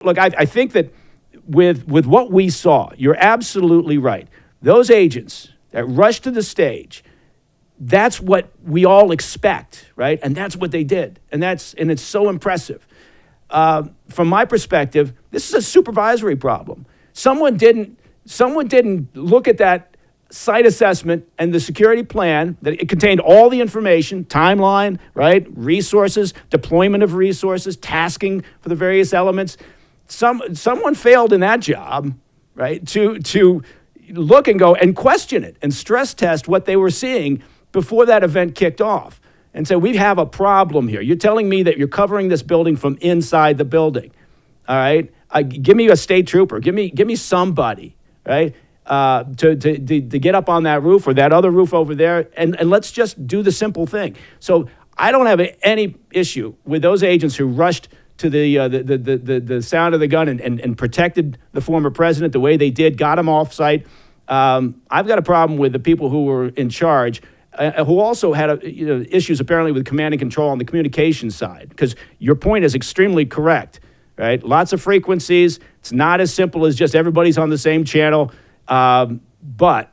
Look, I think that with what we saw, you're absolutely right. Those agents that rushed to the stage, that's what we all expect, right? And that's what they did, and it's so impressive. From my perspective, this is a supervisory problem. Someone didn't look at that site assessment and the security plan, that it contained all the information, timeline, right? Resources, deployment of resources, tasking for the various elements. Someone failed in that job, right? To look and go and question it and stress test what they were seeing before that event kicked off. And say, we have a problem here. You're telling me that you're covering this building from inside the building, all right? Give me a state trooper. Give me somebody, right? To get up on that roof or that other roof over there, and let's just do the simple thing. So I don't have any issue with those agents who rushed to the sound of the gun and protected the former president the way they did, got him off site. I've got a problem with the people who were in charge, who also had issues apparently with command and control on the communication side, because your point is extremely correct, right? Lots of frequencies. It's not as simple as just everybody's on the same channel. But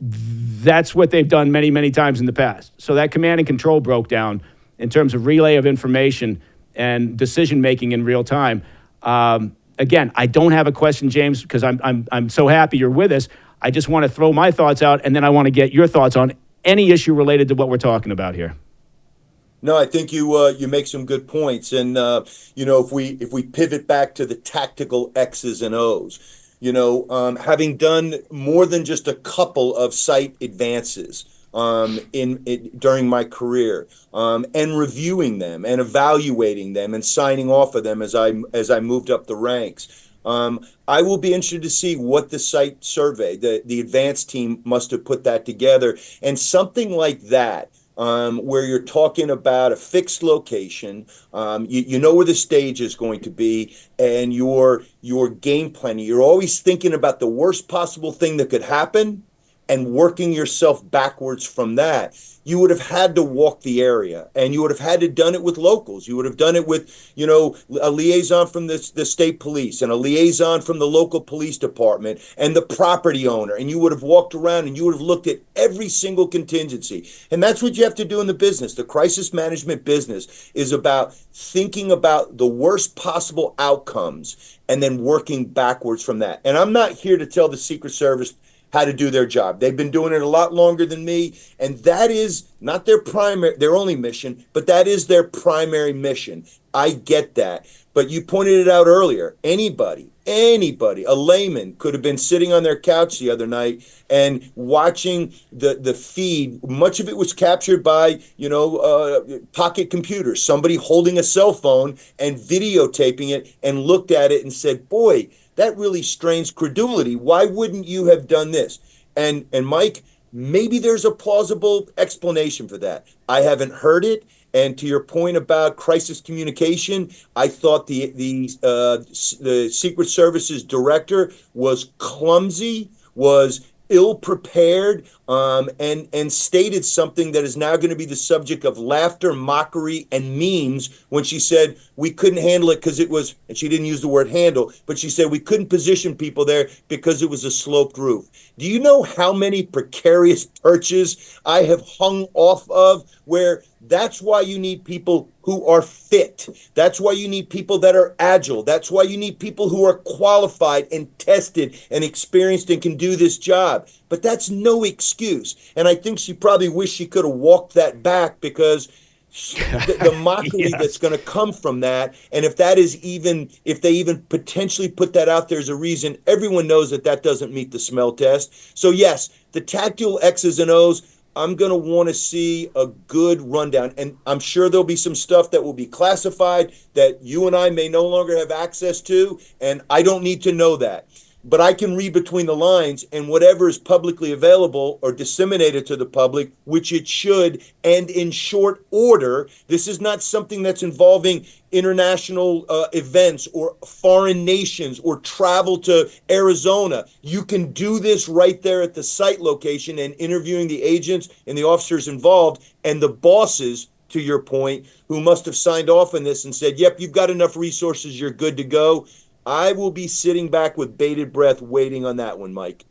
that's what they've done many, many times in the past. So that command and control broke down in terms of relay of information and decision-making in real time. Again, I don't have a question, James, because I'm so happy you're with us. I just want to throw my thoughts out, and then I want to get your thoughts on any issue related to what we're talking about here. No, I think you make some good points, and if we pivot back to the tactical X's and O's, having done more than just a couple of site advances during my career, and reviewing them and evaluating them and signing off of them as I moved up the ranks. I will be interested to see what the site survey, the advanced team must have put that together, and something like that. Where you're talking about a fixed location, you know where the stage is going to be, and your game planning. You're always thinking about the worst possible thing that could happen and working yourself backwards from that. You would have had to walk the area, and you would have had to done it with locals. You would have done it with, a liaison from the state police and a liaison from the local police department and the property owner. And you would have walked around and you would have looked at every single contingency. And that's what you have to do in the business. The crisis management business is about thinking about the worst possible outcomes and then working backwards from that. And I'm not here to tell the Secret Service how to do their job. They've been doing it a lot longer than me, and that is not their only mission, but that is their primary mission. I get that. But you pointed it out earlier. Anybody, a layman could have been sitting on their couch the other night and watching the feed. Much of it was captured by, pocket computers, somebody holding a cell phone and videotaping it, and looked at it and said, boy, that really strains credulity. Why wouldn't you have done this? And Mike, maybe there's a plausible explanation for that. I haven't heard it. And to your point about crisis communication, I thought the Secret Service's director was clumsy, was ill-prepared, and stated something that is now going to be the subject of laughter, mockery, and memes when she said we couldn't handle it because it was, and she didn't use the word handle, but she said we couldn't position people there because it was a sloped roof. Do you know how many precarious perches I have hung off of where that's why you need people who are fit. That's why you need people that are agile. That's why you need people who are qualified and tested and experienced and can do this job. But that's no excuse. And I think she probably wished she could have walked that back, because the mockery yes. that's going to come from that. And if they even potentially put that out there as a reason, everyone knows that doesn't meet the smell test. So yes, the tactical X's and O's, I'm going to want to see a good rundown. And I'm sure there'll be some stuff that will be classified that you and I may no longer have access to. And I don't need to know that. But I can read between the lines, and whatever is publicly available or disseminated to the public, which it should, and in short order. This is not something that's involving international events or foreign nations or travel to Arizona. You can do this right there at the site location and interviewing the agents and the officers involved, and the bosses to your point, who must have signed off on this and said, yep, you've got enough resources, you're good to go. I will be sitting back with bated breath waiting on that one, Mike.